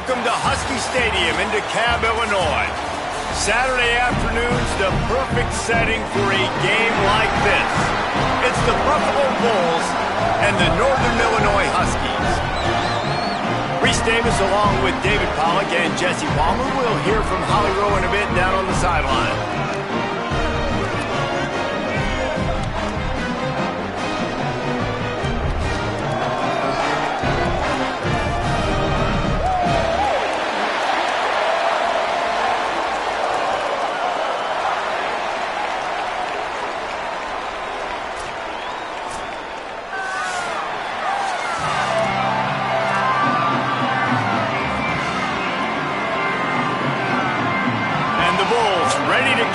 Welcome to Husky Stadium in DeKalb, Illinois. Saturday afternoon's the perfect setting for a game like this. It's the Buffalo Bulls and the Northern Illinois Huskies. Reese Davis along with David Pollack and Jesse Palmer will hear from Holly Rowe in a bit down on the sideline.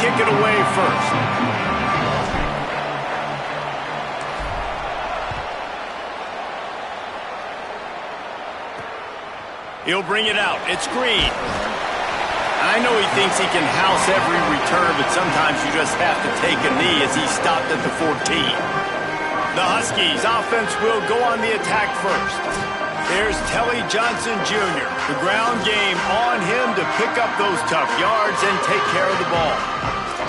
Kick it away first. He'll bring it out. It's Green. I know he thinks he can house every return, but sometimes you just have to take a knee as he stopped at the 14. The Huskies offense will go on the attack first. There's Telly Johnson Jr. The ground game on him to pick up those tough yards and take care of the ball.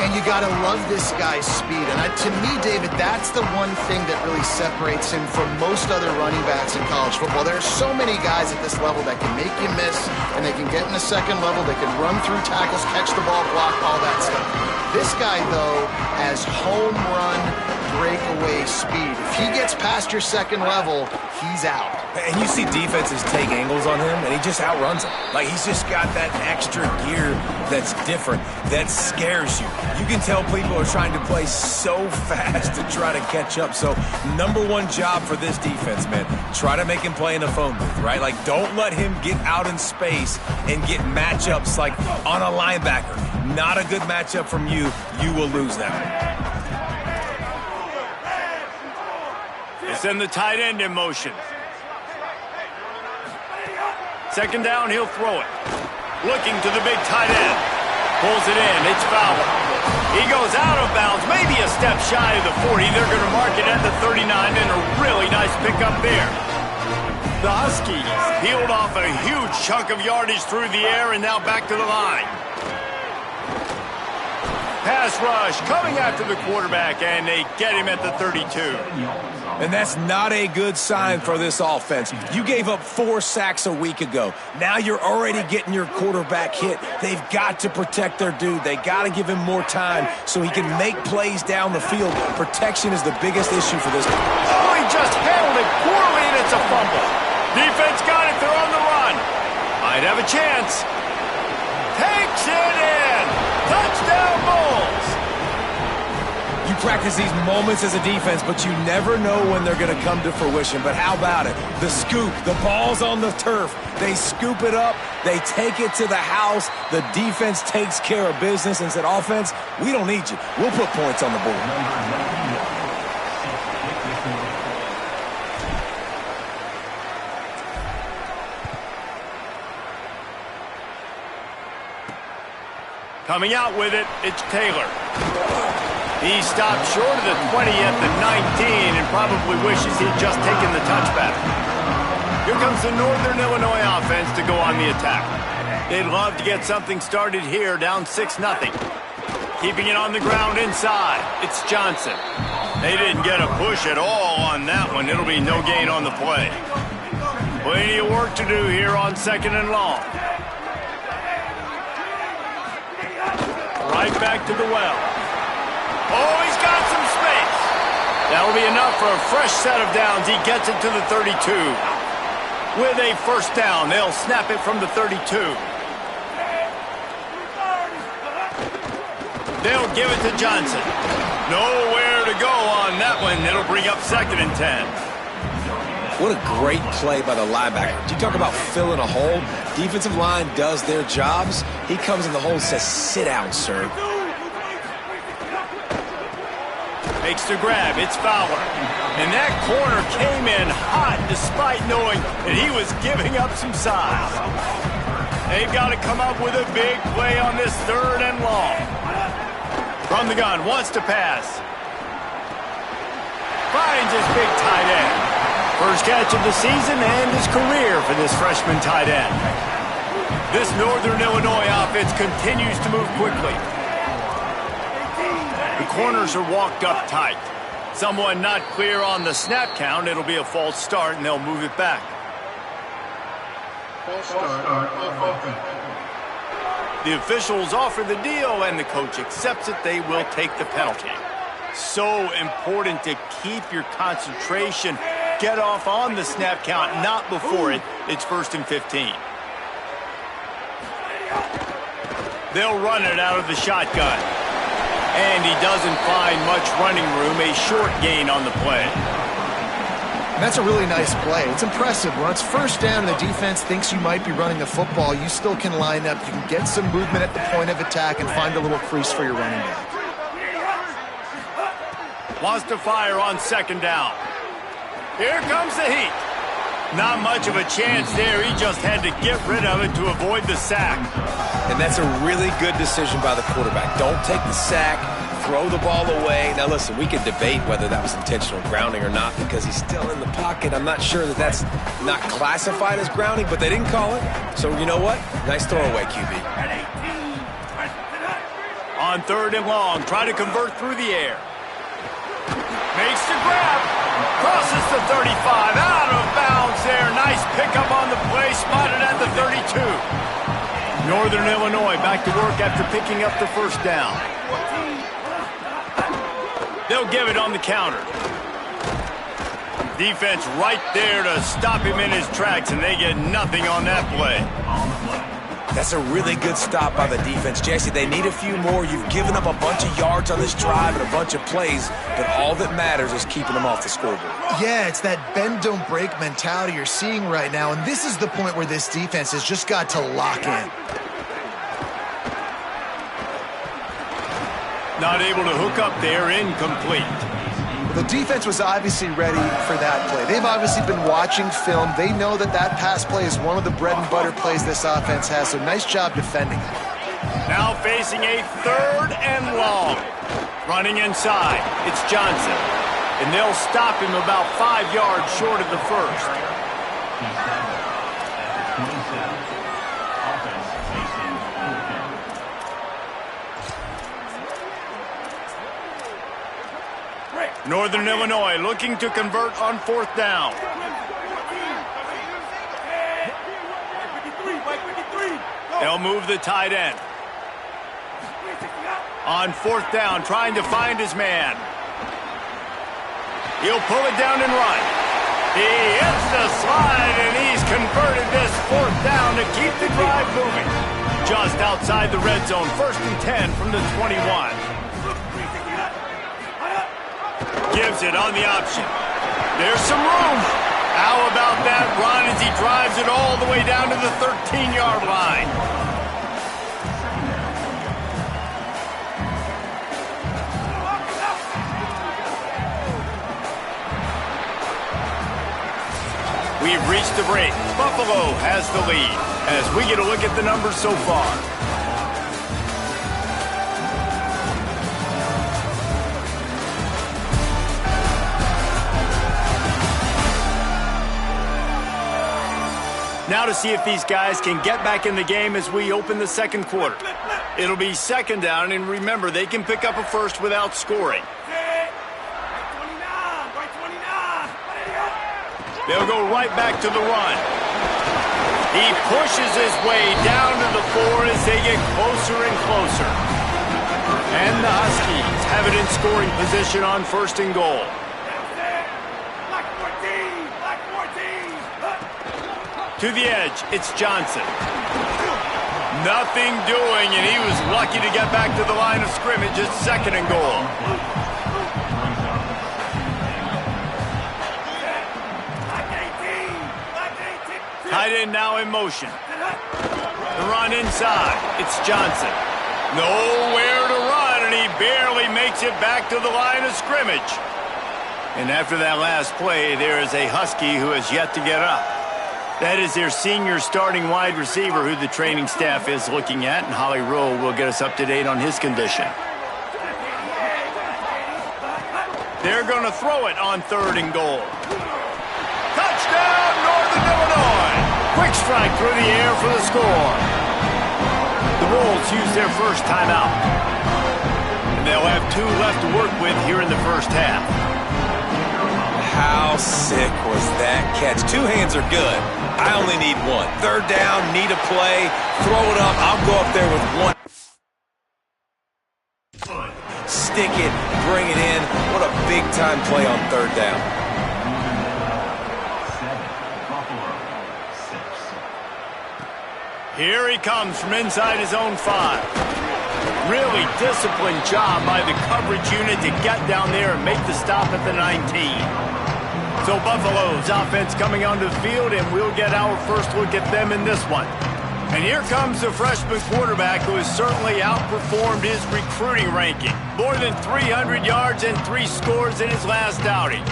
And you got to love this guy's speed. And to me, David, that's the one thing that really separates him from most other running backs in college football. There are so many guys at this level that can make you miss, and they can get in the second level. They can run through tackles, catch the ball, block, all that stuff. This guy, though, has home run breakaway speed. If he gets past your second level, he's out. And you see defenses take angles on him, and he just outruns them. Like, he's just got that extra gear that's different, that scares you. You can tell people are trying to play so fast to try to catch up. So, #1 job for this defense, man. Try to make him play in a phone booth, right? Like, don't let him get out in space and get matchups like on a linebacker. Not a good matchup from you. You will lose that one. Send the tight end in motion. Second down, he'll throw it. Looking to the big tight end. Pulls it in. It's Fowler. He goes out of bounds, maybe a step shy of the 40. They're going to mark it at the 39, and a really nice pickup there. The Huskies peeled off a huge chunk of yardage through the air, and now back to the line. Pass rush coming after the quarterback, and they get him at the 32. And that's not a good sign for this offense. You gave up 4 sacks a week ago. Now you're already getting your quarterback hit. They've got to protect their dude. They got to give him more time so he can make plays down the field. Protection is the biggest issue for this. Oh, he just handled it poorly, and it's a fumble. Defense got it. They're on the run. Might have a chance. Takes it in. Touchdown, Bulls. You practice these moments as a defense, but you never know when they're going to come to fruition. But how about it? The scoop, the ball's on the turf. They scoop it up. They take it to the house. The defense takes care of business and said, offense, we don't need you. We'll put points on the board. Coming out with it, it's Taylor. He stopped short of the 20 at the 19 and probably wishes he'd just taken the touchback. Here comes the Northern Illinois offense to go on the attack. They'd love to get something started here, down 6-0. Keeping it on the ground inside, it's Johnson. They didn't get a push at all on that one. It'll be no gain on the play. Plenty of work to do here on 2nd and long. Right back to the well. Oh, he's got some space. That'll be enough for a fresh set of downs. He gets it to the 32. With a first down, they'll snap it from the 32. They'll give it to Johnson. Nowhere to go on that one. It'll bring up 2nd and 10. What a great play by the linebacker. You talk about filling a hole. Defensive line does their jobs. He comes in the hole and says, sit down, sir. Makes the grab. It's Fowler. And that corner came in hot despite knowing that he was giving up some size. They've got to come up with a big play on this 3rd and long. From the gun, wants to pass. Finds his big tight end. First catch of the season and his career for this freshman tight end. This Northern Illinois offense continues to move quickly. The corners are walked up tight. Someone not clear on the snap count. It'll be a false start, and they'll move it back. False start, offense. The officials offer the deal, and the coach accepts it. They will take the penalty. So important to keep your concentration. Get off on the snap count, not before it. It's 1st and 15. They'll run it out of the shotgun. And he doesn't find much running room. A short gain on the play. That's a really nice play. It's impressive. When it's first down and the defense thinks you might be running the football, you still can line up. You can get some movement at the point of attack and find a little crease for your running back. Wants to fire on 2nd down. Here comes the heat. Not much of a chance there. He just had to get rid of it to avoid the sack. And that's a really good decision by the quarterback. Don't take the sack. Throw the ball away. Now, listen, we can debate whether that was intentional grounding or not because he's still in the pocket. I'm not sure that that's not classified as grounding, but they didn't call it. So, you know what? Nice throwaway, QB. On 3rd and long, try to convert through the air. Makes the grab. Crosses the 35. Out of bounds there. Nice pickup on the play. Spotted at the 32. Northern Illinois back to work after picking up the 1st down. They'll give it on the counter. Defense right there to stop him in his tracks, and they get nothing on that play. That's a really good stop by the defense. Jesse, they need a few more. You've given up a bunch of yards on this drive and a bunch of plays, but all that matters is keeping them off the scoreboard. Yeah, it's that bend, don't break mentality you're seeing right now, and this is the point where this defense has just got to lock in. Not able to hook up there, incomplete. The defense was obviously ready for that play. They've obviously been watching film. They know that that pass play is one of the bread and butter plays this offense has, so nice job defending it. Now facing a 3rd and long. Running inside, it's Johnson. And they'll stop him about 5 yards short of the 1st. Northern Illinois looking to convert on 4th down. They'll move the tight end. On 4th down, trying to find his man. He'll pull it down and run. He hits the slide, and he's converted this 4th down to keep the drive moving. Just outside the red zone, 1st and 10 from the 21. Gives it on the option. There's some room. How about that run as he drives it all the way down to the 13-yard line? We've reached the break. Buffalo has the lead as we get a look at the numbers so far. Now to see if these guys can get back in the game as we open the 2nd quarter. It'll be 2nd down, and remember, they can pick up a 1st without scoring. They'll go right back to the run. He pushes his way down to the 4 as they get closer and closer. And the Huskies have it in scoring position on 1st and goal. To the edge, it's Johnson. Nothing doing, and he was lucky to get back to the line of scrimmage. It's 2nd and goal. Tight end now in motion. The run inside. It's Johnson. Nowhere to run, and he barely makes it back to the line of scrimmage. And after that last play, there is a Husky who has yet to get up. That is their senior starting wide receiver who the training staff is looking at, and Holly Rowe will get us up to date on his condition. They're going to throw it on 3rd and goal. Touchdown, Northern Illinois! Quick strike through the air for the score. The Bulls use their first timeout. And they'll have 2 left to work with here in the first half. How sick was that catch? 2 hands are good. I only need 1. Third down, need a play. Throw it up. I'll go up there with 1. Stick it, bring it in. What a big-time play on third down. Here he comes from inside his own 5. Really disciplined job by the coverage unit to get down there and make the stop at the 19. So Buffalo's offense coming onto the field, and we'll get our first look at them in this one. And here comes the freshman quarterback who has certainly outperformed his recruiting ranking. More than 300 yards and 3 scores in his last outing.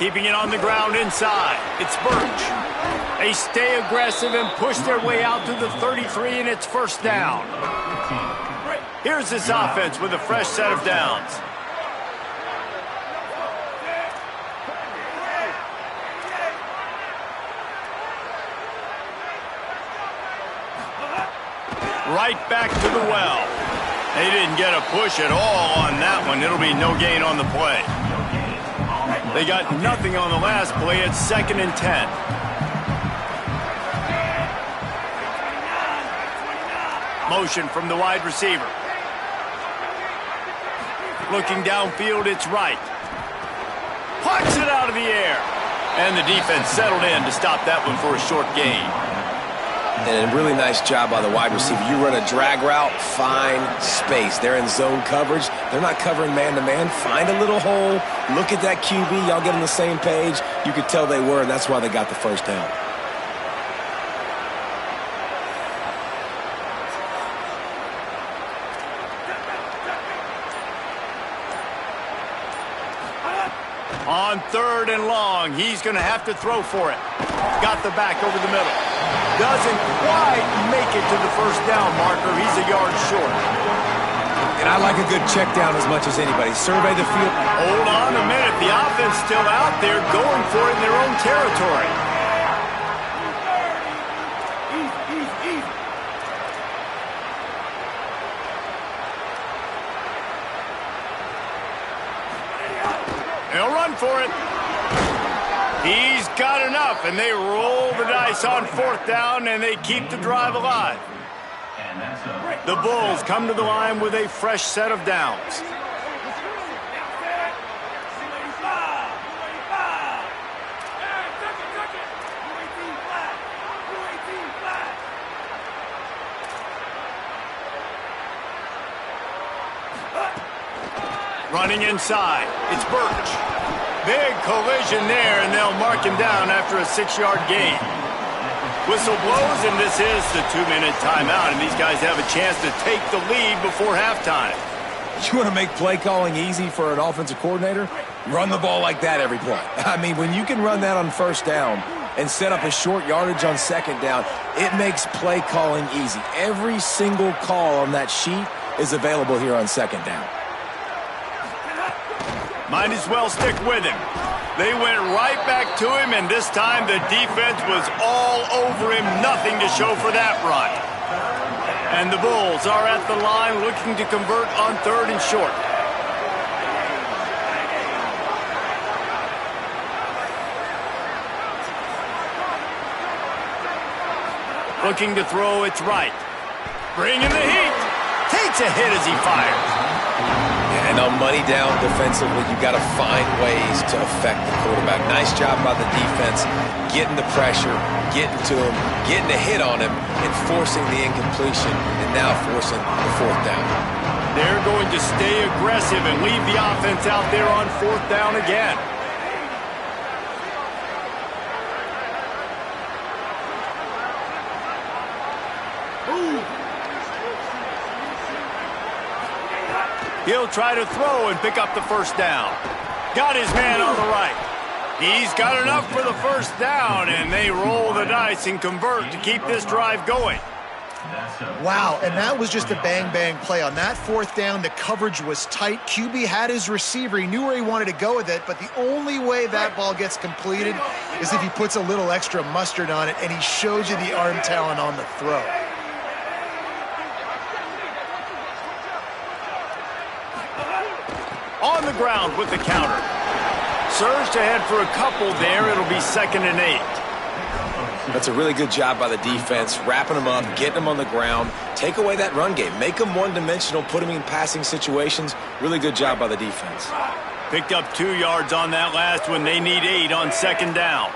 Keeping it on the ground inside. It's Birch. They stay aggressive and push their way out to the 33, and it's first down. Here's this offense with a fresh set of downs. Right back to the well. They didn't get a push at all on that one. It'll be no gain on the play. They got nothing on the last play. It's 2nd and 10. Motion from the wide receiver. Looking downfield, it's right. Punch it out of the air. And the defense settled in to stop that one for a short gain. And a really nice job by the wide receiver. You run a drag route, find space. They're in zone coverage. They're not covering man-to-man. Find a little hole. Look at that QB. Y'all get on the same page. You could tell they were, and that's why they got the first down. On 3rd and long, he's going to have to throw for it. Got the back over the middle. Doesn't quite make it to the first down marker. He's a yard short. And I like a good check down as much as anybody. Survey the field. Hold on a minute. The offense still out there going for it in their own territory. They'll run for it. He's got enough, and they roll the dice on 4th down, and they keep the drive alive. The Bulls come to the line with a fresh set of downs. Running inside, it's Birch. Big collision there, and they'll mark him down after a 6-yard gain. Whistle blows, and this is the 2-minute timeout, and these guys have a chance to take the lead before halftime. You want to make play calling easy for an offensive coordinator? Run the ball like that every play. I mean, when you can run that on 1st down and set up a short yardage on 2nd down, it makes play calling easy. Every single call on that sheet is available here on 2nd down. Might as well stick with him. They went right back to him, and this time the defense was all over him. Nothing to show for that run. And the Bulls are at the line looking to convert on 3rd and short. Looking to throw, it's right. Bringing the heat. Takes a hit as he fires. And on money down defensively, you got to find ways to affect the quarterback. Nice job by the defense, getting the pressure, getting to him, getting a hit on him, and forcing the incompletion, and now forcing the 4th down. They're going to stay aggressive and leave the offense out there on 4th down again. He'll try to throw and pick up the 1st down. Got his man on the right. He's got enough for the 1st down, and they roll the dice and convert to keep this drive going. Wow, and that was just a bang-bang play. On that fourth down, the coverage was tight. QB had his receiver. He knew where he wanted to go with it, but the only way that ball gets completed is if he puts a little extra mustard on it, and he shows you the arm talent on the throw. On the ground with the counter. Surged ahead for a couple there. It'll be 2nd and 8. That's a really good job by the defense, wrapping them up, getting them on the ground. Take away that run game. Make them one-dimensional, put them in passing situations. Really good job by the defense. Picked up 2 yards on that last one. They need 8 on 2nd down.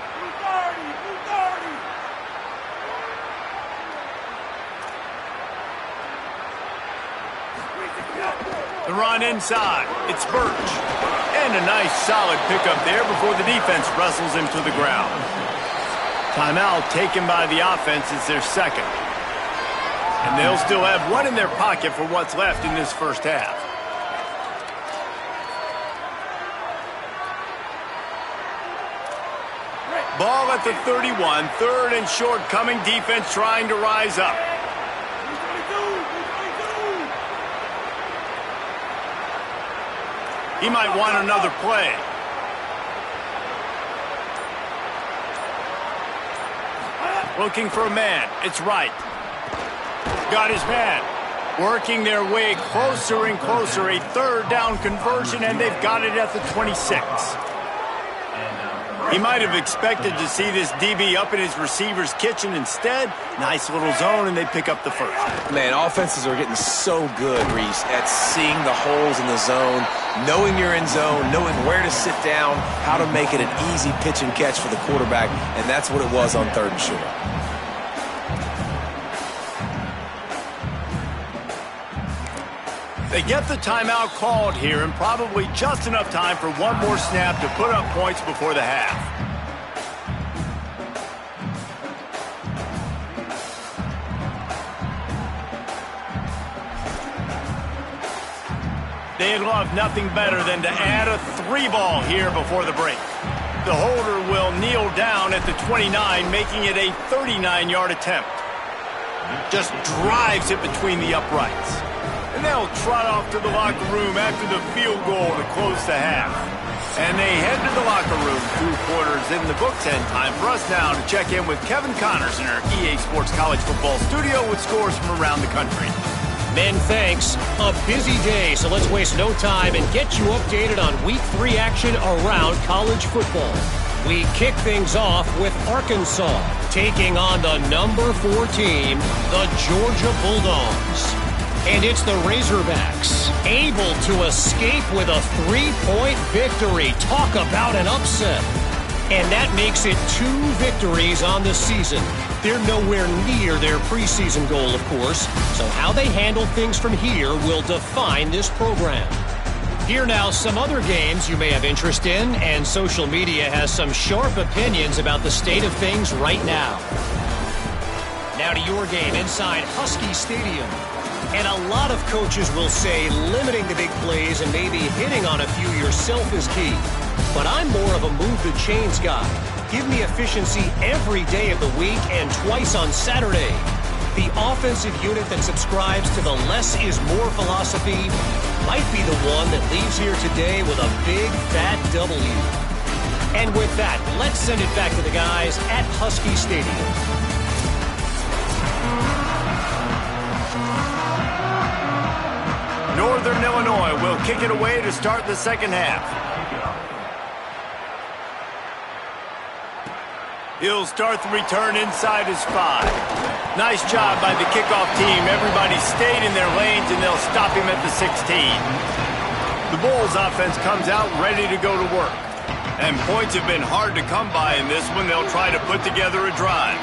The run inside. It's Birch. And a nice solid pickup there before the defense wrestles him to the ground. Timeout taken by the offense. It's their 2nd. And they'll still have 1 in their pocket for what's left in this first half. Ball at the 31. 3rd and short coming. Defense trying to rise up. He might want another play. Looking for a man. It's Wright. Got his man. Working their way closer and closer. A 3rd down conversion, and they've got it at the 26. He might have expected to see this DB up in his receiver's kitchen. Instead, nice little zone, and they pick up the 1st. Man, offenses are getting so good, Reese, at seeing the holes in the zone, knowing you're in zone, knowing where to sit down, how to make it an easy pitch and catch for the quarterback, and that's what it was on 3rd and short. They get the timeout called here, and probably just enough time for 1 more snap to put up points before the half. They'd love nothing better than to add a 3 ball here before the break. The holder will kneel down at the 29, making it a 39-yard attempt. Just drives it between the uprights. And they'll trot off to the locker room after the field goal to close the half. And they head to the locker room. 2 quarters in the books, and time for us now to check in with Kevin Connors in our EA Sports College Football studio with scores from around the country. Men, thanks. A busy day, so let's waste no time and get you updated on Week 3 action around college football. We kick things off with Arkansas taking on the number 4 team, the Georgia Bulldogs. And it's the Razorbacks, able to escape with a 3-point victory. Talk about an upset. And that makes it 2 victories on the season. They're nowhere near their preseason goal, of course. So how they handle things from here will define this program. Here now, some other games you may have interest in, and social media has some sharp opinions about the state of things right now. Now to your game inside Husky Stadium. And a lot of coaches will say limiting the big plays and maybe hitting on a few yourself is key. But I'm more of a move the chains guy. Give me efficiency every day of the week and twice on Saturday. The offensive unit that subscribes to the less is more philosophy might be the one that leaves here today with a big fat W. And with that, let's send it back to the guys at Husky Stadium. Northern Illinois will kick it away to start the second half. He'll start the return inside his 5. Nice job by the kickoff team. Everybody stayed in their lanes, and they'll stop him at the 16. The Bulls offense comes out ready to go to work. And points have been hard to come by in this one. They'll try to put together a drive.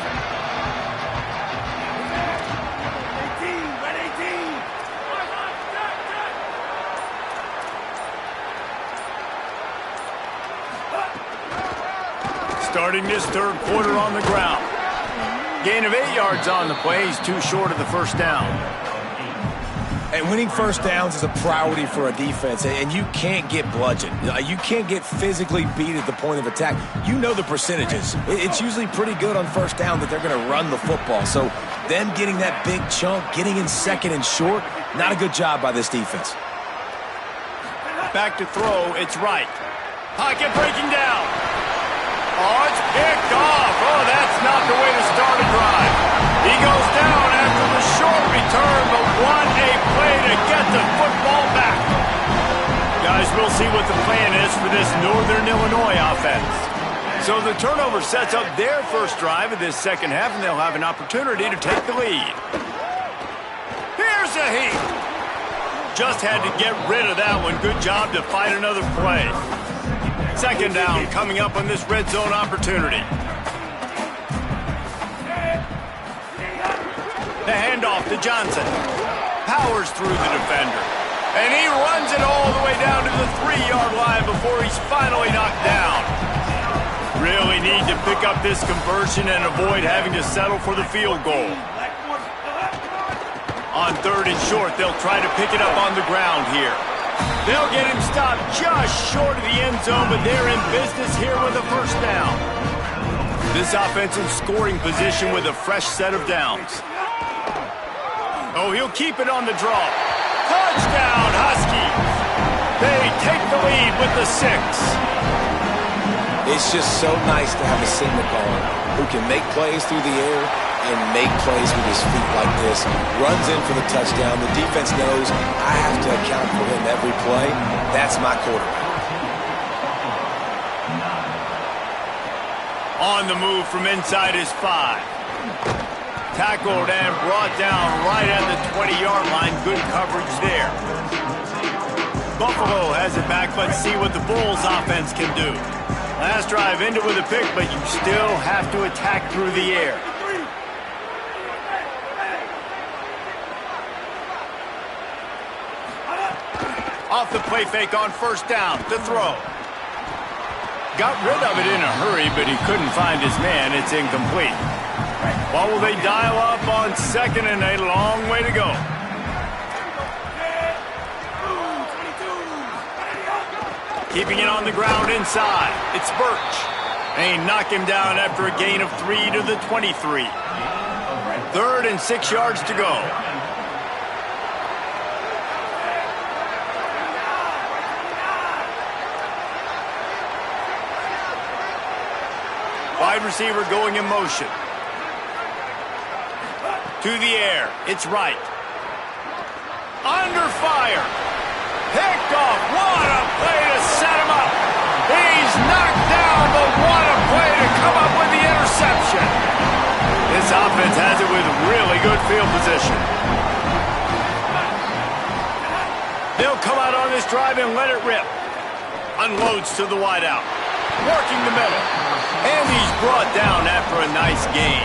Starting this 3rd quarter on the ground. Gain of 8 yards on the play. He's too short of the first down. And winning first downs is a priority for a defense, and you can't get bludgeoned. You can't get physically beat at the point of attack. You know the percentages. It's usually pretty good on first down that they're going to run the football. So Them getting that big chunk, getting in second and short, not a good job by this defense. Back to throw, it's right. Pocket breaking down. Oh, it's picked off. Oh, that's not the way to start a drive. He goes down after the short return, but what a play to get the football back. Guys, we'll see what the plan is for this Northern Illinois offense. So the turnover sets up their first drive of this second half, and they'll have an opportunity to take the lead. Here's a heat. Just had to get rid of that one. Good job to fight another play. Second down coming up on this red zone opportunity. The handoff to Johnson. Powers through the defender. And he runs it all the way down to the 3-yard line before he's finally knocked down. Really need to pick up this conversion and avoid having to settle for the field goal. On third and short, they'll try to pick it up on the ground here. They'll get him stopped just short of the end zone, but they're in business here with a first down. This offense in scoring position with a fresh set of downs. Oh, he'll keep it on the draw. Touchdown, Huskies! They take the lead with the 6. It's just so nice to have a signal caller who can make plays through the air and make plays with his feet like this. Runs in for the touchdown. The defense knows I have to account for him every play. That's my quarterback. On the move from inside his 5. Tackled and brought down right at the 20-yard line. Good coverage there. Buffalo has it back. Let's see what the Bulls offense can do. Last drive ended with a pick, but you still have to attack through the air. Off the play fake on first down to throw. Got rid of it in a hurry, but he couldn't find his man. It's incomplete. What will they dial up on second and a long way to go? Keeping it on the ground inside. It's Birch. They knock him down after a gain of 3 to the 23. 3rd and 6 yards to go. Wide receiver going in motion. To the air. It's right. Under fire. Picked off. What a play to set him up. He's knocked down, but what a play to come up with the interception. This offense has it with really good field position. They'll come out on this drive and let it rip. Unloads to the wideout. Working the middle. And he's brought down after a nice gain.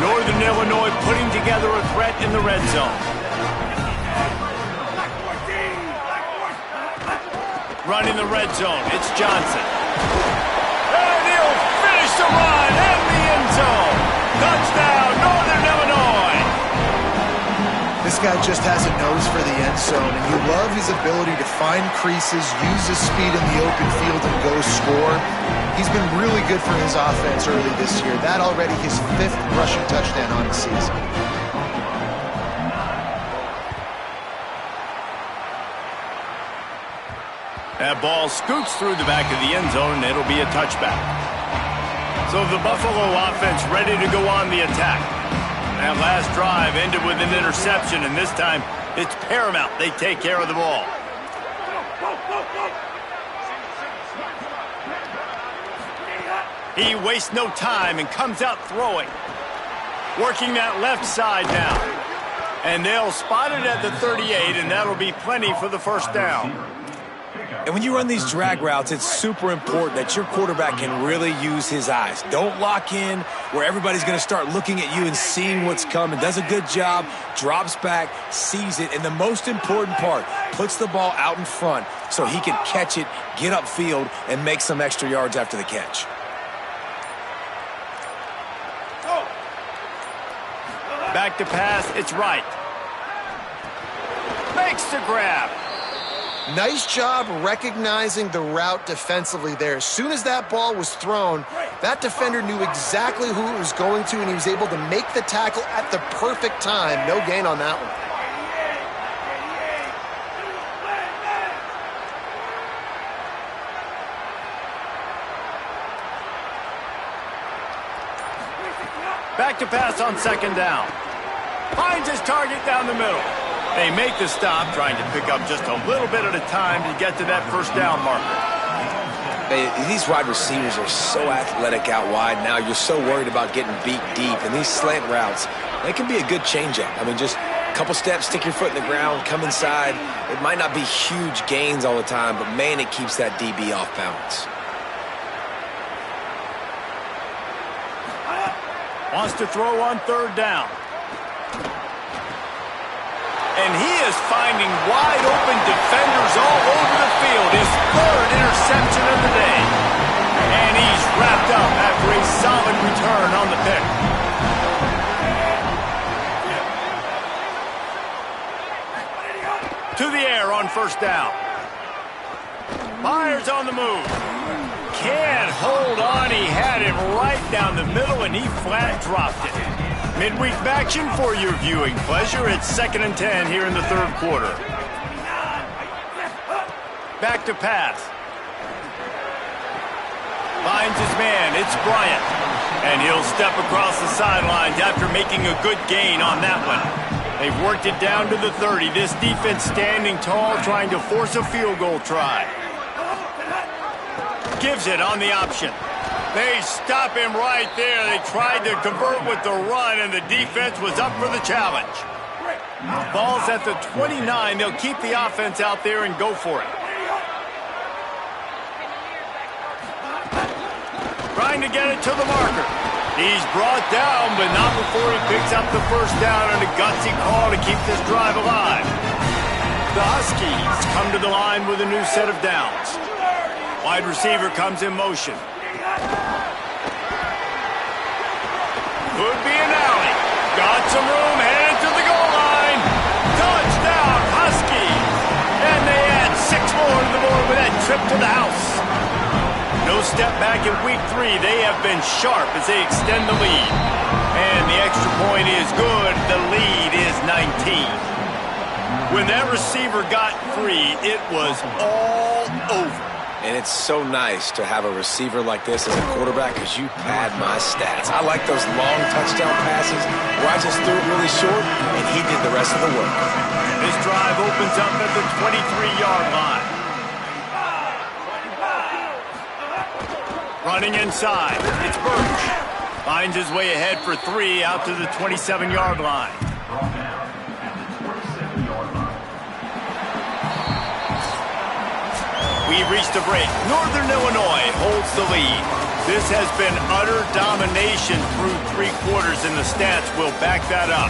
Northern Illinois putting together a threat in the red zone. Running the red zone, it's Johnson. And he'll finish the run in the end zone. Touchdown, Northern Illinois. This guy just has a nose for the end zone, and you love his ability to find creases, use his speed in the open field, and go score. He's been really good for his offense early this year. That already his 5th rushing touchdown on the season. That ball scoots through the back of the end zone, and it'll be a touchback. So the Buffalo offense ready to go on the attack. That last drive ended with an interception, and this time it's paramount they take care of the ball. He wastes no time and comes out throwing. Working that left side now. And they'll spot it at the 38, and that'll be plenty for the first down. And when you run these drag routes, it's super important that your quarterback can really use his eyes. Don't lock in where everybody's going to start looking at you and seeing what's coming. Does a good job, drops back, sees it, and the most important part, puts the ball out in front so he can catch it, get upfield, and make some extra yards after the catch. Back to pass, it's right. Makes the grab. Nice job recognizing the route defensively there. As soon as that ball was thrown, that defender knew exactly who it was going to, and he was able to make the tackle at the perfect time. No gain on that one. Back to pass on second down. Finds his target down the middle. They make the stop, trying to pick up just a little bit at a time to get to that first down marker. These wide receivers are so athletic out wide now. You're so worried about getting beat deep. And these slant routes, they can be a good changeup. I mean, just a couple steps, stick your foot in the ground, come inside. It might not be huge gains all the time, but, man, it keeps that DB off balance. Wants to throw on third down. And he is finding wide open defenders all over the field. His third interception of the day. And he's wrapped up after a solid return on the pick. To the air on first down. Myers on the move. Can't hold on. He had him right down the middle, and he flat dropped it. Midweek action for your viewing pleasure. It's 2nd and 10 here in the third quarter. Back to pass. Finds his man. It's Bryant. And he'll step across the sidelines after making a good gain on that one. They've worked it down to the 30. This defense standing tall, trying to force a field goal try. Gives it on the option. They stop him right there. They tried to convert with the run, and the defense was up for the challenge. Ball's at the 29. They'll keep the offense out there and go for it. Trying to get it to the marker. He's brought down, but not before he picks up the first down on a gutsy call to keep this drive alive. The Huskies come to the line with a new set of downs. Wide receiver comes in motion. Could be an alley. Got some room, headed to the goal line. Touchdown, Huskies. And they add 6 more to the board with that trip to the house. No step back in week 3. They have been sharp as they extend the lead. And the extra point is good. The lead is 19. When that receiver got free, it was all over. And it's so nice to have a receiver like this as a quarterback because you pad my stats. I like those long touchdown passes where I just threw it really short and he did the rest of the work. This drive opens up at the 23-yard line. Running inside, it's Birch. Finds his way ahead for 3 out to the 27-yard line. We reached the break. Northern Illinois holds the lead. This has been utter domination through 3 quarters, and the stats will back that up.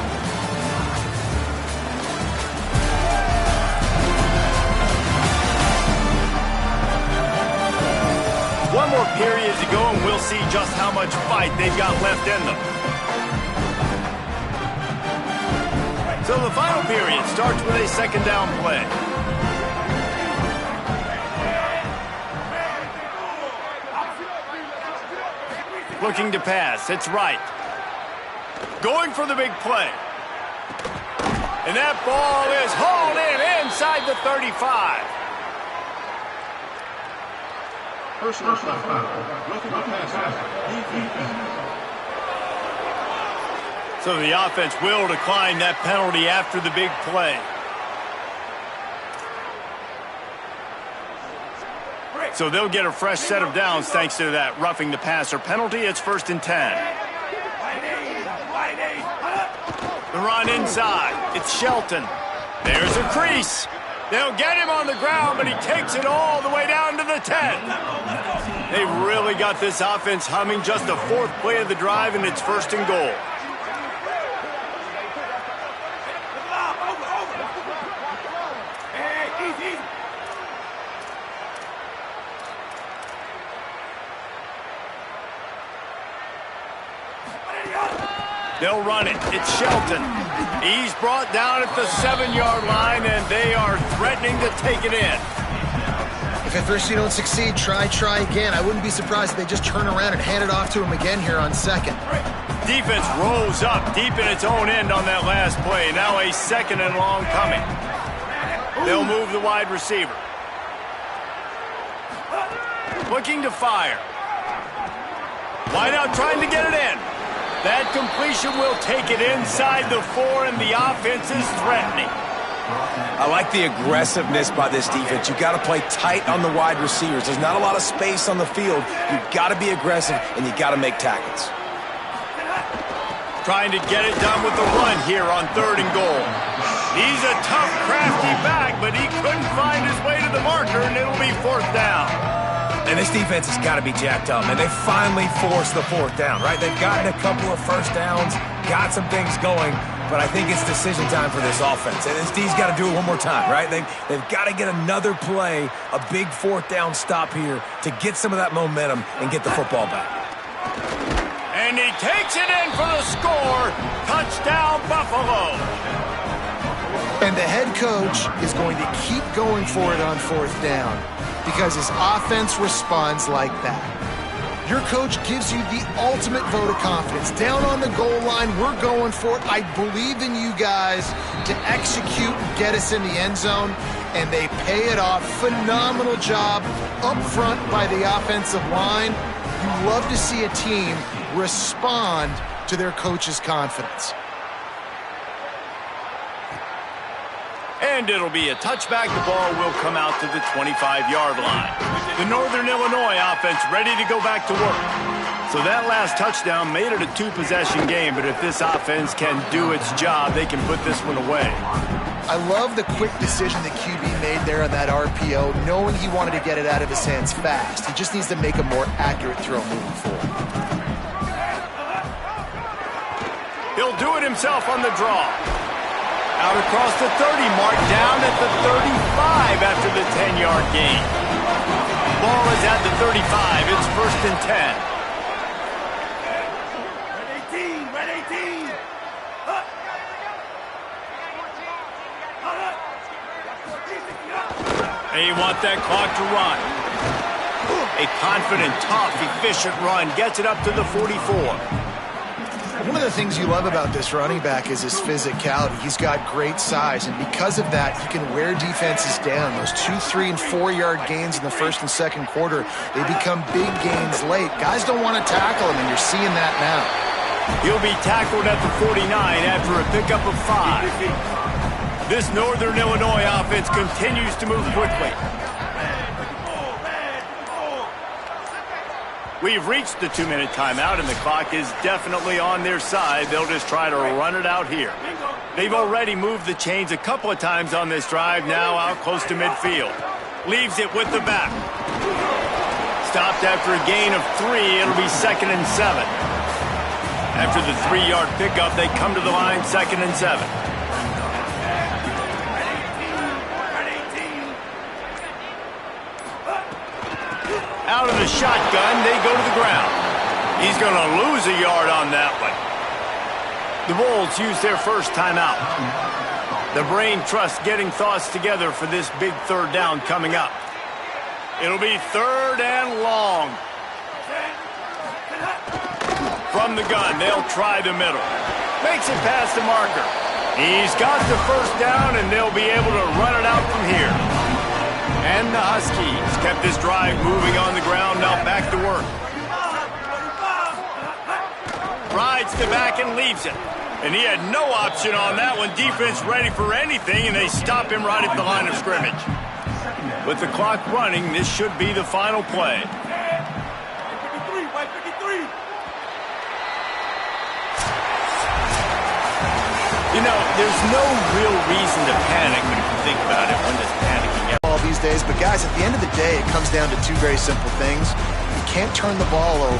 One more period to go, and we'll see just how much fight they've got left in them. So the final period starts with a second down play. Looking to pass. It's right. Going for the big play. And that ball is hauled in inside the 35. Personal foul. So the offense will decline that penalty after the big play. So they'll get a fresh set of downs thanks to that roughing the passer penalty. It's 1st and 10. The run inside. It's Shelton. There's a crease. They'll get him on the ground, but he takes it all the way down to the 10. They've really got this offense humming. Just the 4th play of the drive, and it's 1st and goal. They'll run it. It's Shelton. He's brought down at the 7-yard line, and they are threatening to take it in. If at first you don't succeed, try again. I wouldn't be surprised if they just turn around and hand it off to him again here on second. Defense rolls up deep in its own end on that last play. Now a 2nd and long coming. They'll move the wide receiver. Looking to fire. Wide out trying to get it in. That completion will take it inside the 4, and the offense is threatening. I like the aggressiveness by this defense. You've got to play tight on the wide receivers. There's not a lot of space on the field. You've got to be aggressive, and you've got to make tackles. Trying to get it done with the run here on 3rd and goal. He's a tough, crafty back, but he couldn't find his way to the marker, and it'll be 4th down. And this defense has got to be jacked up, and they finally forced the 4th down, right? They've gotten a couple of first downs, got some things going, but I think it's decision time for this offense. And this D's got to do it one more time, right? They've got to get another play, a big 4th down stop here to get some of that momentum and get the football back. And he takes it in for the score. Touchdown, Buffalo. And the head coach is going to keep going for it on 4th down because his offense responds like that. Your coach gives you the ultimate vote of confidence. Down on the goal line, we're going for it. I believe in you guys to execute and get us in the end zone, and they pay it off. Phenomenal job up front by the offensive line. You love to see a team respond to their coach's confidence. And it'll be a touchback. The ball will come out to the 25-yard line. The Northern Illinois offense ready to go back to work. So that last touchdown made it a 2-possession game, but if this offense can do its job, they can put this one away. I love the quick decision that QB made there on that RPO, knowing he wanted to get it out of his hands fast. He just needs to make a more accurate throw moving forward. He'll do it himself on the draw. Out across the 30 mark, down at the 35 after the 10-yard gain. Ball is at the 35. It's 1st and 10. They want that clock to run. A confident, tough, efficient run gets it up to the 44. One of the things you love about this running back is his physicality. He's got great size, and because of that, he can wear defenses down. Those 2, 3, and 4-yard gains in the 1st and 2nd quarter, they become big gains late. Guys don't want to tackle him, and you're seeing that now. He'll be tackled at the 49 after a pickup of 5. This Northern Illinois offense continues to move quickly. We've reached the 2-minute timeout, and the clock is definitely on their side. They'll just try to run it out here. They've already moved the chains a couple of times on this drive, now out close to midfield. Leaves it with the back. Stopped after a gain of 3. It'll be 2nd and 7. After the 3-yard pickup, they come to the line 2nd and 7. Out of the shotgun, they go to the ground. He's going to lose a yard on that one. The Bulls use their first timeout. The brain trust getting thoughts together for this big 3rd down coming up. It'll be 3rd and long. From the gun, they'll try the middle. Makes it past the marker. He's got the 1st down, and they'll be able to run it out from here. And the Huskies kept this drive moving on the ground, now back to work. Rides the back and leaves it. And he had no option on that one. Defense ready for anything, and they stop him right at the line of scrimmage. With the clock running, this should be the final play. You know, there's no real reason to panic when you think about it. When does panicking all these days, but guys, at the end of the day, it comes down to 2 very simple things. You can't turn the ball over.